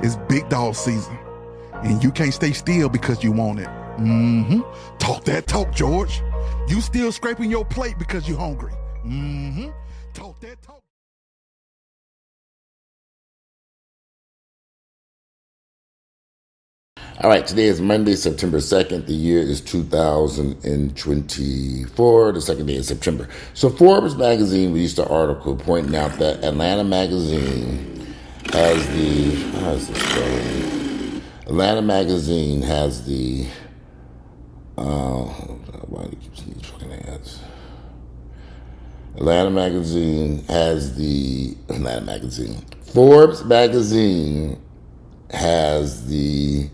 It's big dog season, and you can't stay still because you want it. Talk that talk, George. You still scraping your plate because you're hungry. Talk that talk. All right, today is Monday, September 2nd. The year is 2024, the second day of September. So Forbes Magazine released an article pointing out that Atlanta Magazine has the, how is this going? Atlanta Magazine has the, why do you keep seeing these fucking ads? Forbes Magazine has the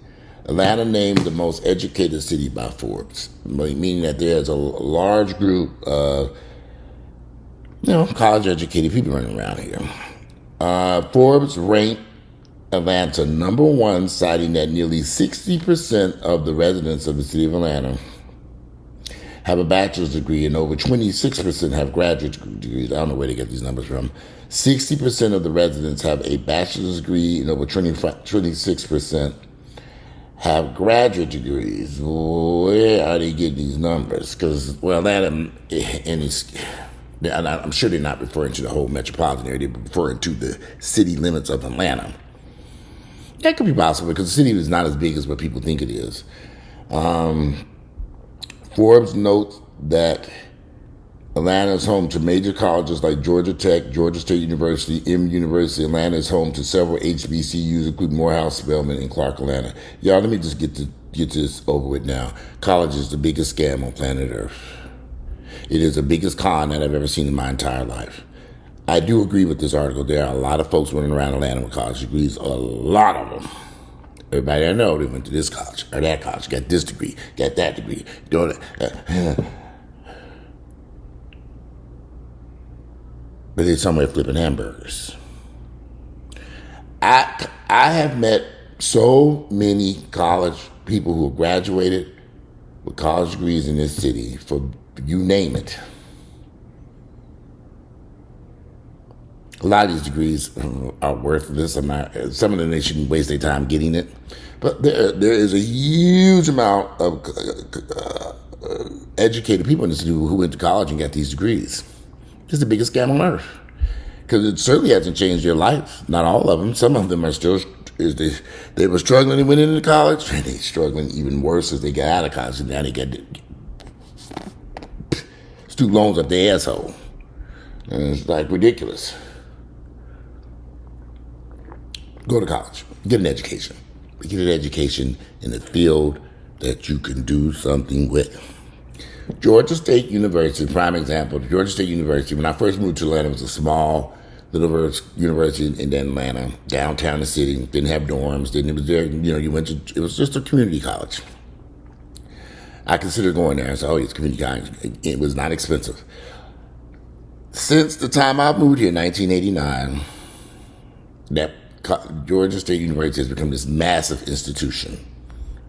Atlanta named the most educated city by Forbes, meaning that there's a large group of, college-educated people running around here. Forbes ranked Atlanta number one, citing that nearly 60% of the residents of the city of Atlanta have a bachelor's degree and over 26% have graduate degrees. I don't know where they get these numbers from. 60% of the residents have a bachelor's degree and over 26% have graduate degrees. Where are they getting these numbers? Because, Atlanta, and I'm sure they're not referring to the whole metropolitan area, they're referring to the city limits of Atlanta. That could be possible because the city is not as big as what people think it is. Forbes notes that Atlanta is home to major colleges like Georgia Tech, Georgia State University, M University. Atlanta is home to several HBCUs, including Morehouse, Spelman, and Clark, Atlanta. Y'all, let me just get this over with now. College is the biggest scam on planet Earth. It is the biggest con that I've ever seen in my entire life. I do agree with this article. There are a lot of folks running around Atlanta with college degrees, a lot of them. Everybody I know, they went to this college or that college, got this degree, got that degree, doing it. But they're somewhere flipping hamburgers. I have met so many college people who graduated with college degrees in this city, for you name it. A lot of these degrees are worthless. Some of them, they shouldn't waste their time getting it. But there is a huge amount of educated people in this city who went to college and got these degrees. It's the biggest scam on earth. Because it certainly hasn't changed their life. Not all of them. Some of them are still, they were struggling and went into college, and they're struggling even worse as they got out of college. And now they got student loans up their asshole. And it's like ridiculous. Go to college. Get an education. Get an education in a field that you can do something with. Georgia State University, prime example. Georgia State University, when I first moved to Atlanta, it was a small little university in Atlanta, downtown the city. Didn't have dorms. It was there. It was just a community college. I considered going there. I said, it's community college. It was not expensive. Since the time I moved here in 1989, that Georgia State University has become this massive institution.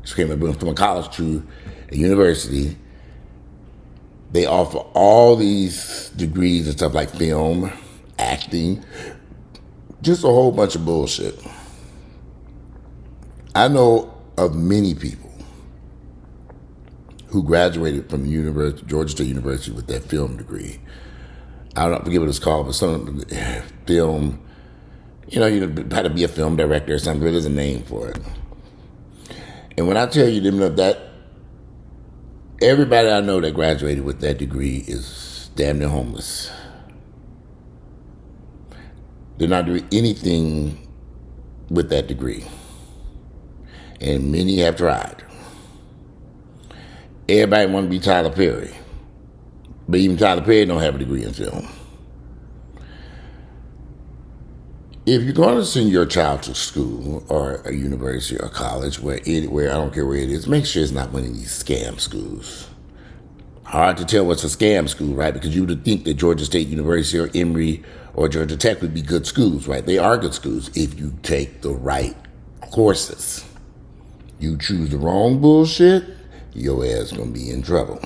It came from a college to a university. They offer all these degrees and stuff like film, acting, just a whole bunch of bullshit. I know of many people who graduated from Georgia State University with that film degree. I don't forget what it's called, but some film, you had to be a film director or something. There's a name for it. And when I tell you that everybody I know that graduated with that degree is damn near homeless. They're not doing anything with that degree. And many have tried. Everybody want to be Tyler Perry. But even Tyler Perry don't have a degree in film. If you're going to send your child to school or a university or college, where I don't care where it is, make sure it's not one of these scam schools. Hard to tell what's a scam school, right? Because you would think that Georgia State University or Emory or Georgia Tech would be good schools, right? They are good schools if you take the right courses. You choose the wrong bullshit, your ass gonna be in trouble.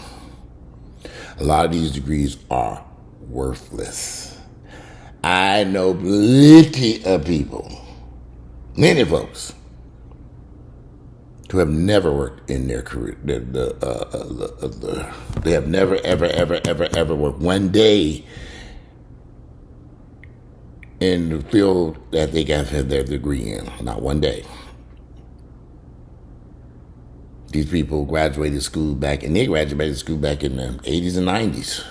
A lot of these degrees are worthless. I know plenty of people Many folks who have never worked in their career, they have never, ever worked one day in the field that they got their degree in. Not one day. These people graduated school back in the 80s and 90s.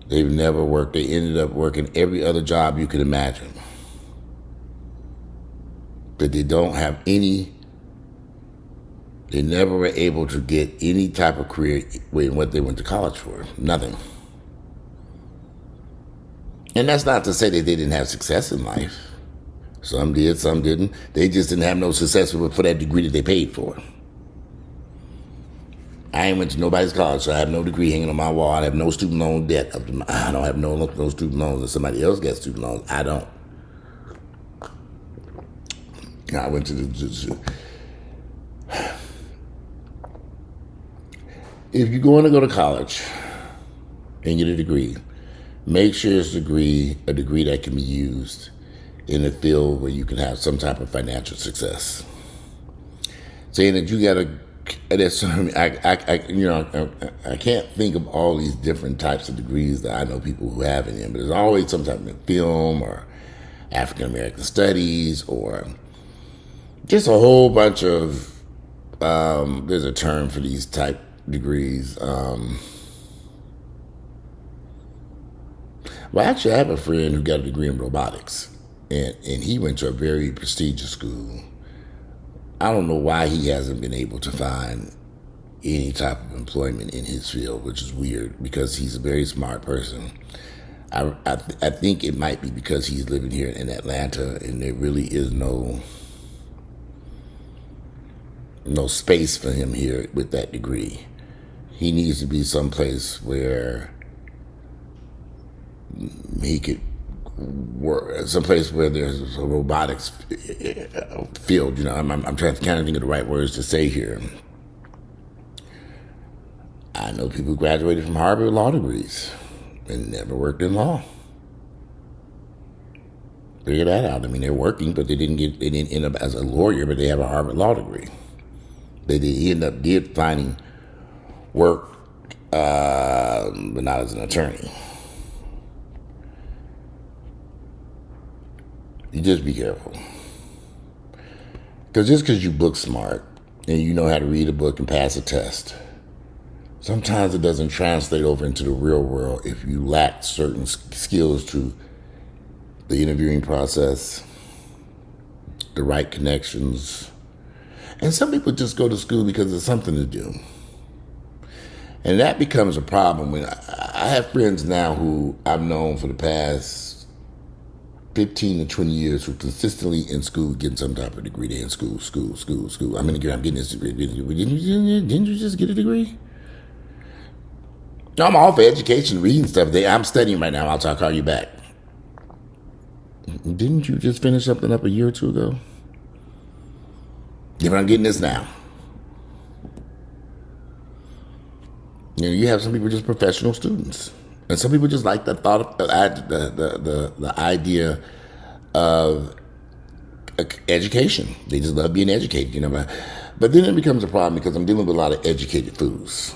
They've never worked. They ended up working every other job you could imagine. But they don't have any, they never were able to get any type of career in what they went to college for. Nothing. And that's not to say that they didn't have success in life. Some did, some didn't. They just didn't have no success for that degree that they paid for. I ain't went to nobody's college, so I have no degree hanging on my wall. I have no student loan debt. I don't have no student loans. If somebody else gets student loans, I don't. I went to if you're going to go to college and get a degree, make sure it's a degree that can be used in a field where you can have some type of financial success. Saying that you got I can't think of all these different types of degrees that I know people who have in them, but there's always some type of film or African American studies or just a whole bunch of, there's a term for these type degrees. Well, actually, I have a friend who got a degree in robotics, and he went to a very prestigious school. I don't know why he hasn't been able to find any type of employment in his field, which is weird because he's a very smart person. I think it might be because he's living here in Atlanta, and there really is no space for him here with that degree. He needs to be someplace where he could work, someplace where there's a robotics field. I'm trying to kind of think of the right words to say here. I know people who graduated from Harvard law degrees and never worked in law. Figure that out. I mean, they're working, but they didn't end up as a lawyer, but they have a Harvard law degree. He ended up finding work, but not as an attorney. You just be careful. Because just because you book smart and you know how to read a book and pass a test, sometimes it doesn't translate over into the real world if you lack certain skills to the interviewing process, the right connections. And some people just go to school because there's something to do. And that becomes a problem when I have friends now who I've known for the past 15 to 20 years who consistently in school getting some type of degree. They're in school. I'm getting this degree. Didn't you just get a degree? No, I'm all for education, reading stuff. I'm studying right now. I'll call you back. Didn't you just finish something up a year or two ago? Yeah, but I'm getting this now. You have some people just professional students, and some people just like the thought of the idea of education. They just love being educated, But then it becomes a problem because I'm dealing with a lot of educated fools.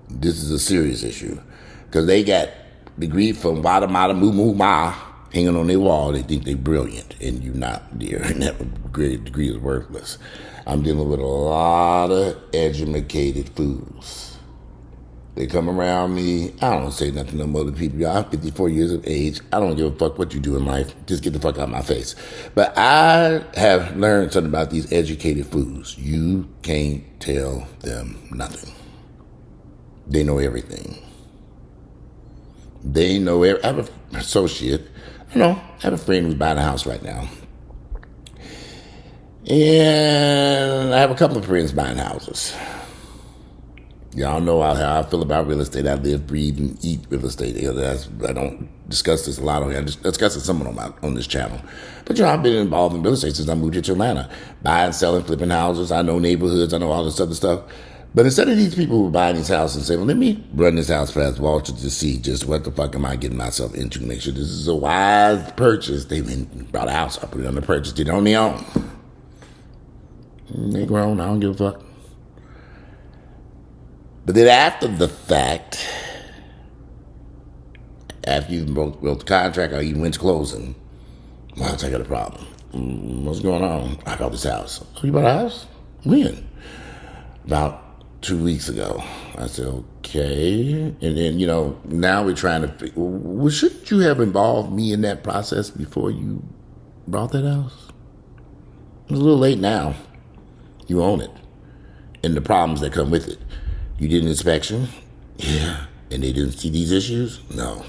This is a serious issue because they got degree from Wada Mada Moo Moo Ma hanging on their wall. They think they're brilliant, and you're not, dear. And that great degree is worthless. I'm dealing with a lot of educated fools. They come around me. I don't say nothing to other people. I'm 54 years of age. I don't give a fuck what you do in life. Just get the fuck out of my face. But I have learned something about these educated fools. You can't tell them nothing. They know everything. They know I have an associate. I have a friend who's buying a house right now. And I have a couple of friends buying houses. Y'all know how I feel about real estate. I live, breathe, and eat real estate. I don't discuss this a lot on here. I just discuss it somewhat on this channel. But I've been involved in real estate since I moved here to Atlanta. Buying, selling, flipping houses. I know neighborhoods. I know all this other stuff. But instead of these people who are buying these houses and say, well, let me run this house past Walter to see just what the fuck am I getting myself into, make sure this is a wise purchase. They bought a house, I put it on the purchase, did it on their own. They grown, I don't give a fuck. But then after the fact, after you built the contract or you went to closing, well, I got a problem. What's going on? I bought this house. Oh, you bought a house? When? About 2 weeks ago. I said, okay. And then, now we're trying to, well, shouldn't you have involved me in that process before you bought that house? It's a little late now. You own it. And the problems that come with it. You did an inspection? Yeah. And they didn't see these issues? No.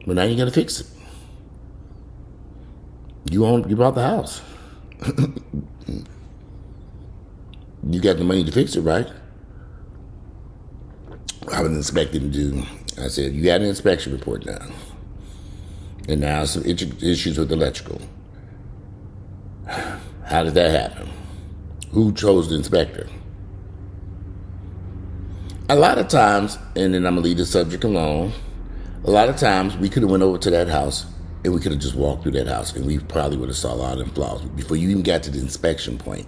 But now you got to fix it. You bought the house. You got the money to fix it, right? I was inspecting to do. I said, you got an inspection report now. And now some issues with electrical. How did that happen? Who chose the inspector? A lot of times, and then I'm going to leave the subject alone, a lot of times we could have went over to that house and we could have just walked through that house and we probably would have saw a lot of them flaws before you even got to the inspection point.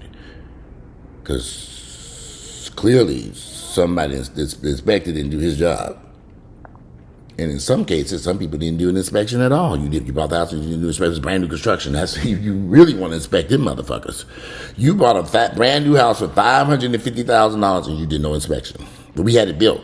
Because clearly somebody that's inspected didn't do his job. And in some cases, some people didn't do an inspection at all. You bought the house and you didn't do an inspection. It's brand new construction. That's you really want to inspect them motherfuckers. You bought a brand new house for $550,000 and you did no inspection. But we had it built.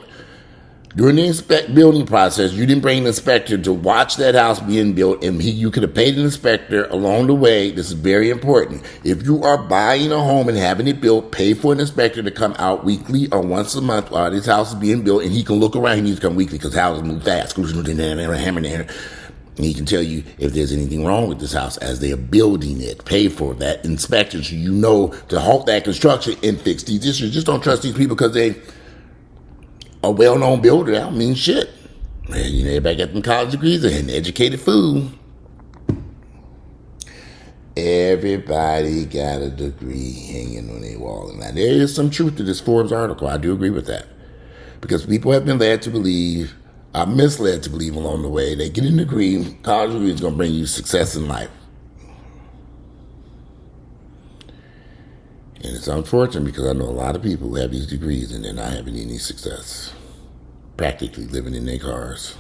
During the building process, you didn't bring an inspector to watch that house being built, and you could have paid an inspector along the way. This is very important. If you are buying a home and having it built, pay for an inspector to come out weekly or once a month while this house is being built, and he can look around. He needs to come weekly because houses move fast. And he can tell you if there's anything wrong with this house as they are building it. Pay for that inspection so you know to halt that construction and fix these issues. Just don't trust these people because they a well-known builder. That don't mean shit. Man, everybody got them college degrees and an educated fool. Everybody got a degree hanging on their wall. And now, there is some truth to this Forbes article. I do agree with that. Because people have been misled to believe along the way, they get a degree, college degree is going to bring you success in life. And it's unfortunate because I know a lot of people who have these degrees and they're not having any success. Practically living in their cars.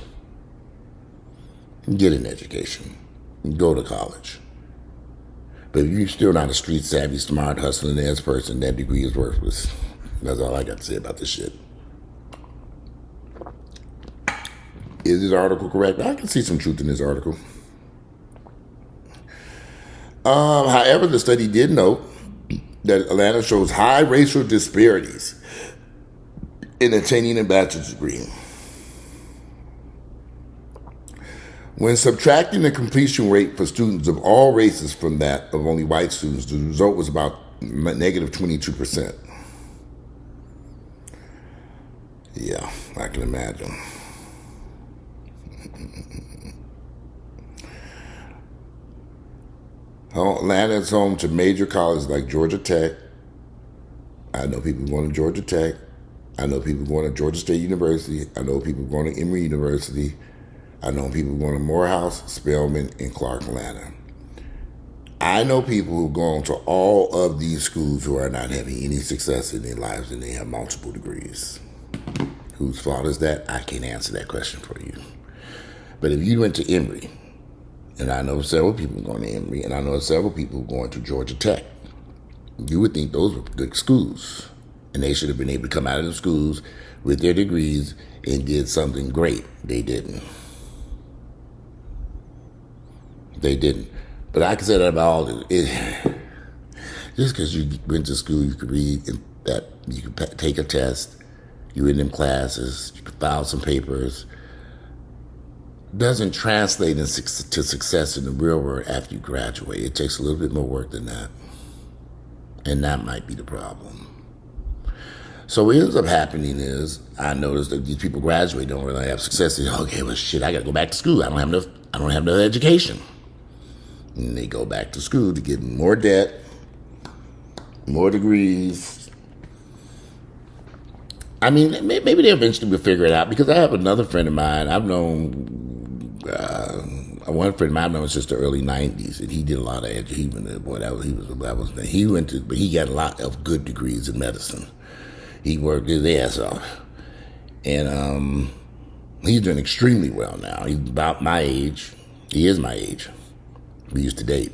Get an education. Go to college. But if you're still not a street savvy, smart, hustling ass person, that degree is worthless. That's all I got to say about this shit. Is this article correct? I can see some truth in this article. However, the study did note that Atlanta shows high racial disparities in attaining a bachelor's degree. When subtracting the completion rate for students of all races from that of only white students, the result was about negative 22%. Yeah, I can imagine. Atlanta is home to major colleges like Georgia Tech. I know people going to Georgia Tech. I know people going to Georgia State University. I know people going to Emory University. I know people going to Morehouse, Spelman, and Clark Atlanta. I know people who've gone to all of these schools who are not having any success in their lives and they have multiple degrees. Whose fault is that? I can't answer that question for you. But if you went to Emory, and I know several people going to Emory, and I know several people going to Georgia Tech, you would think those were good schools. And they should have been able to come out of the schools with their degrees and did something great. They didn't. They didn't. But I can say that about all of it. Just because you went to school, you could read, that you could take a test, you in them classes, you could file some papers, doesn't translate to success in the real world after you graduate. It takes a little bit more work than that. And that might be the problem. So what ends up happening is, I noticed that these people graduate, don't really have success. They say, okay, well shit, I gotta go back to school. I don't have enough education. And they go back to school to get more debt, more degrees, I mean, maybe they eventually will figure it out, because I have another friend of mine. I've known one friend of mine I've known since the early '90s, and he did a lot of education. Boy, he went to, but he got a lot of good degrees in medicine. He worked his ass off, and he's doing extremely well now. He's about my age. He is my age. We used to date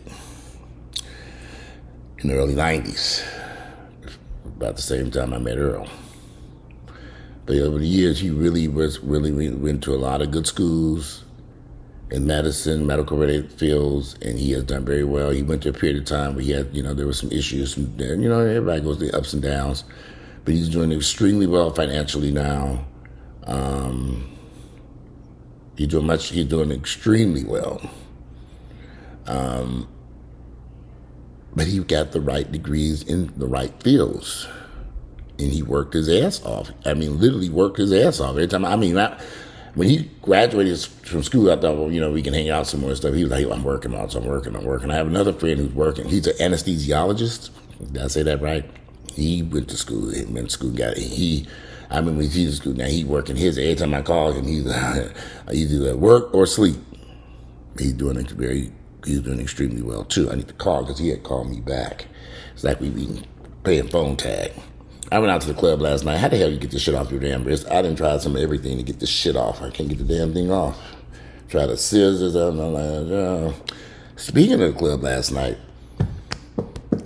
in the early '90s, about the same time I met Earl. But over the years, he really went to a lot of good schools in medicine, medical related fields, and he has done very well. He went to a period of time where he had, there were some issues. Everybody goes through ups and downs, but he's doing extremely well financially now. He's doing extremely well. But he got the right degrees in the right fields. And he worked his ass off. I mean, literally worked his ass off. Every time, when he graduated from school, I thought, well, we can hang out some more and stuff. He was like, I'm working. I have another friend who's working. He's an anesthesiologist. Did I say that right? He went to school. I remember when he's in school now, he's working his. Every time I call him, he's either at work or sleep. He's doing extremely well too. I need to call, because he had called me back. It's like we been playing phone tag. I went out to the club last night. How the hell you get this shit off your damn wrist? I done tried some of everything to get this shit off. I can't get the damn thing off. Try the scissors. Speaking of the club last night,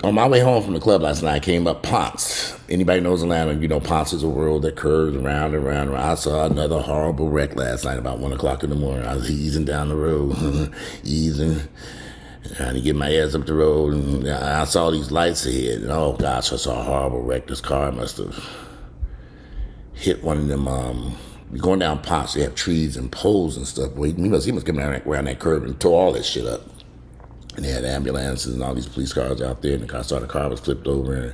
on my way home from the club last night, I came up Ponce. Anybody knows Atlanta, Ponce is a road that curves around and around. I saw another horrible wreck last night about 1 o'clock in the morning. I was easing down the road, trying to get my ass up the road, and I saw these lights ahead, and oh gosh, I saw a horrible wreck. This car must have hit one of them, going down Ponce, they have trees and poles and stuff. He must come around that curve and tore all that shit up. And they had ambulances and all these police cars out there, and the car was flipped over, and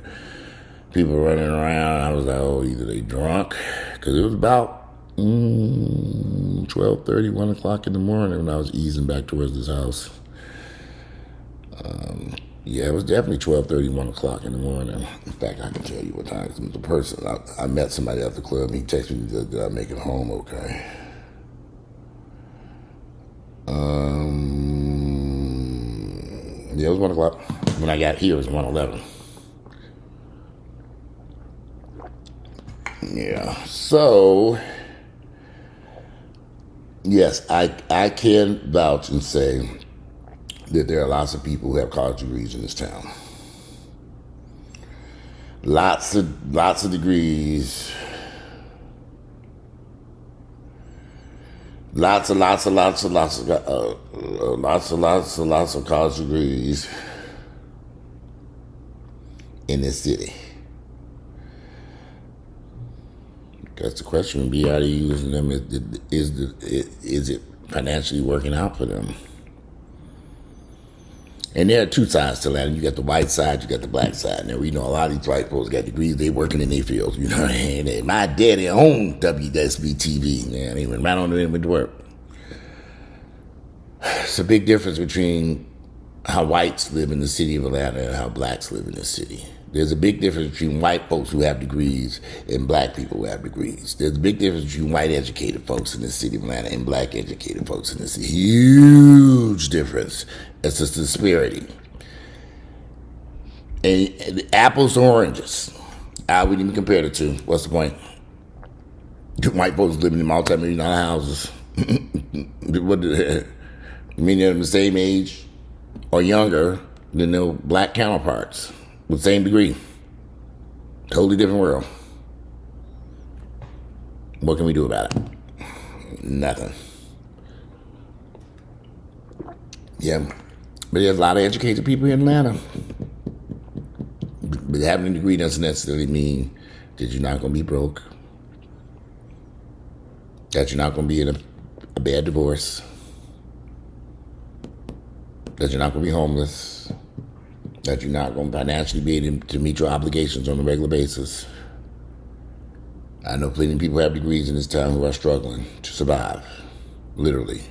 people were running around. I was like, oh, either they drunk, because it was about 12:30, 1 o'clock in the morning when I was easing back towards this house. It was definitely 12:30, 1 o'clock in the morning. In fact, I can tell you what time. The person, I met somebody at the club, and he texted me, did I make it home okay? It was 1 o'clock. When I got here, it was 1:11. Yeah, so, yes, I can vouch and say that there are lots of people who have college degrees in this town. Lots of degrees. Lots of college degrees in this city. That's the question. Be how they using them. Is it financially working out for them? And there are two sides to Atlanta. You got the white side, you got the black side. Now, we know a lot of these white folks got degrees. They working in their fields. You know what I mean? My daddy owned WSB TV. Man, he went right on and went to work. It's a big difference between how whites live in the city of Atlanta and how blacks live in the city. There's a big difference between white folks who have degrees and black people who have degrees. There's a big difference between white educated folks in the city of Atlanta and black educated folks in the city. Huge difference. It's a disparity. And apples to oranges. I wouldn't even compare the two. What's the point? White folks living in multi-million-dollar houses. Many of them the same age or younger than their black counterparts with the same degree. Totally different world. What can we do about it? Nothing. Yeah. But there's a lot of educated people in Atlanta. But having a degree doesn't necessarily mean that you're not going to be broke. That you're not going to be in a bad divorce. That you're not going to be homeless. That you're not going to financially be able to meet your obligations on a regular basis. I know plenty of people have degrees in this town who are struggling to survive. Literally.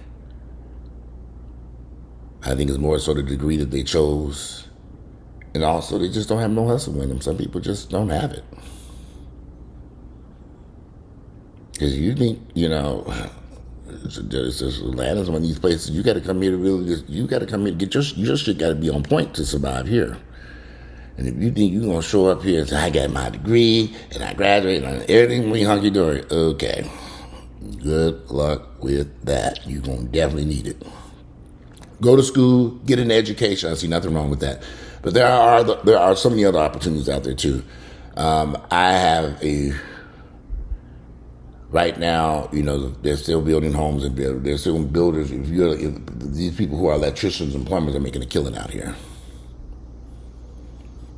I think it's more so the degree that they chose. And also, they just don't have no hustle in them. Some people just don't have it. Because you think, Atlanta's one of these places you got to come here to you got to come here to get your shit got to be on point to survive here. And if you think you're going to show up here and say, I got my degree and I graduated and everything will be hunky-dory, okay. Good luck with that. You're going to definitely need it. Go to school, get an education. I see nothing wrong with that. But there are so many other opportunities out there too. I have right now, they're still building homes and they're still builders. These people who are electricians and plumbers are making a killing out here.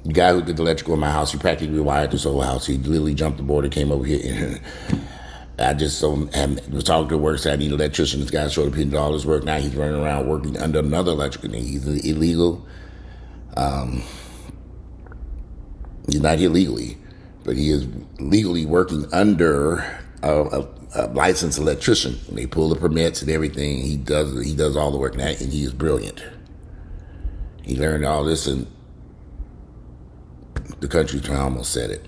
The guy who did the electrical in my house, he practically rewired this whole house. He literally jumped the board and came over here. I just was talking to work, said I need an electrician. This guy showed up here and did all his work. Now he's running around working under another electrical thing. He's illegal. He's not here legally, but he is legally working under a licensed electrician. They pull the permits and everything. He does all the work now, and he is brilliant. He learned all this in the country. I almost said it.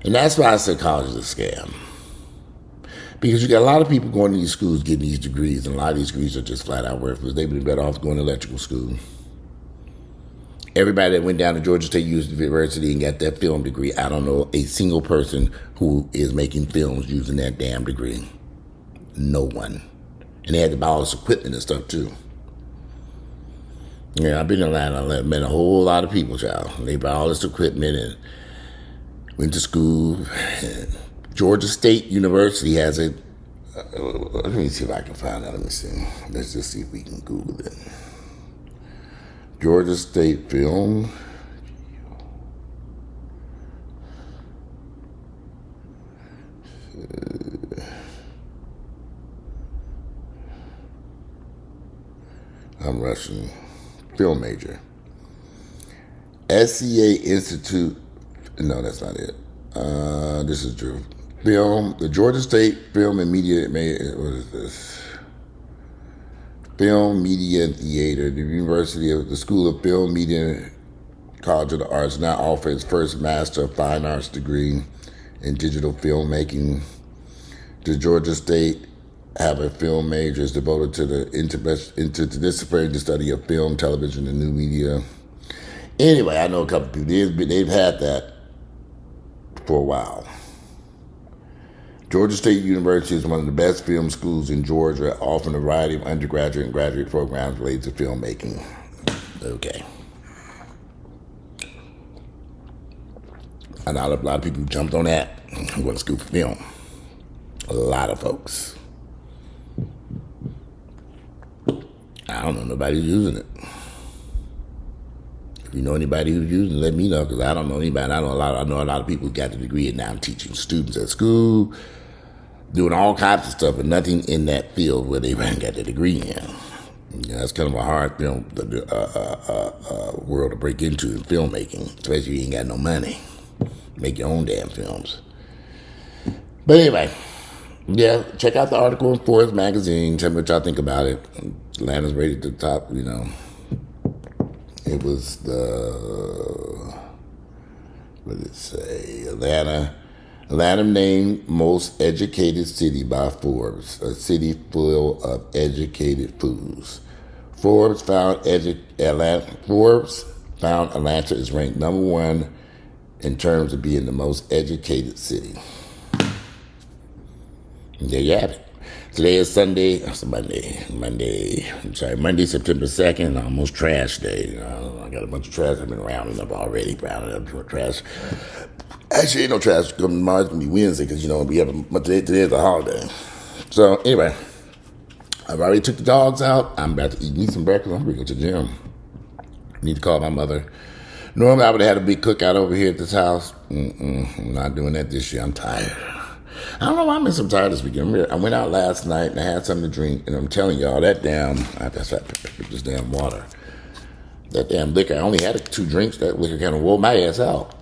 And that's why I said college is a scam. Because you got a lot of people going to these schools getting these degrees, and a lot of these degrees are just flat out worthless. They'd be better off going to electrical school. Everybody that went down to Georgia State University and got that film degree, I don't know a single person who is making films using that damn degree. No one. And they had to buy all this equipment and stuff too. Yeah, I've been in Atlanta. I met a whole lot of people, child. They bought all this equipment and went to school. Georgia State University has a. Let me see if I can find out. Let me see. Let's just see if we can Google it. Georgia State Film. I'm Russian. Film major. SCA Institute. No, that's not it. This is true. The Georgia State Film and Media. What is this? Film, Media, and Theater. The School of Film, Media, College of the Arts now offers its first Master of Fine Arts degree in digital filmmaking. The Georgia State have a film major is devoted to the interdisciplinary study of film, television, and new media. Anyway, I know a couple people. They've had that for a while. Georgia State University is one of the best film schools in Georgia, offering a variety of undergraduate and graduate programs related to filmmaking. Okay. I know a lot of people jumped on that and went to school for film. A lot of folks. I don't know nobody who's using it. If you know anybody who's using it, let me know, because I don't know anybody. I know a lot of people who got the degree and now I'm teaching students at school, doing all kinds of stuff, but nothing in that field where they got the degree in. That's kind of a hard world to break into in filmmaking, especially if you ain't got no money. Make your own damn films. But anyway, yeah, check out the article in Forbes Magazine. Tell me what y'all think about it. Atlanta's rated at the top, It was what did it say? Atlanta named most educated city by Forbes, a city full of educated fools. Forbes found Atlanta is ranked number one in terms of being the most educated city. And there you have it. Today is Monday, September 2nd, almost trash day. I got a bunch of trash I've been rounding up already, trash. Actually, ain't no trash. Tomorrow's going to be Wednesday because, we have today is a holiday. So, anyway, I've already took the dogs out. I'm about to eat some breakfast. I'm going to go to the gym. I need to call my mother. Normally, I would have had a big cookout over here at this house. I'm not doing that this year. I'm tired. I don't know why I'm so tired this weekend. I went out last night and I had something to drink, and I'm telling y'all, I have to pick this damn water. That damn liquor, I only had 2 drinks. That liquor kind of wore my ass out.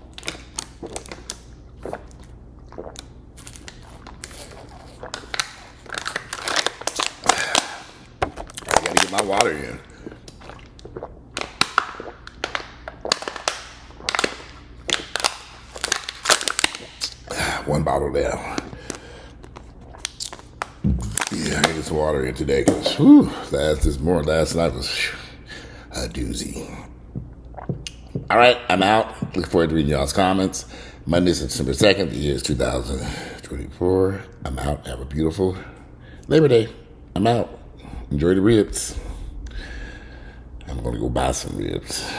I gotta get my water in. one bottle down. Yeah, I get some water in today because last night was a doozy. All right, I'm out. Look forward to reading y'all's comments. Monday, September 2nd, the year is 2024. I'm out. Have a beautiful Labor Day. I'm out. Enjoy the ribs. I'm going to go buy some ribs.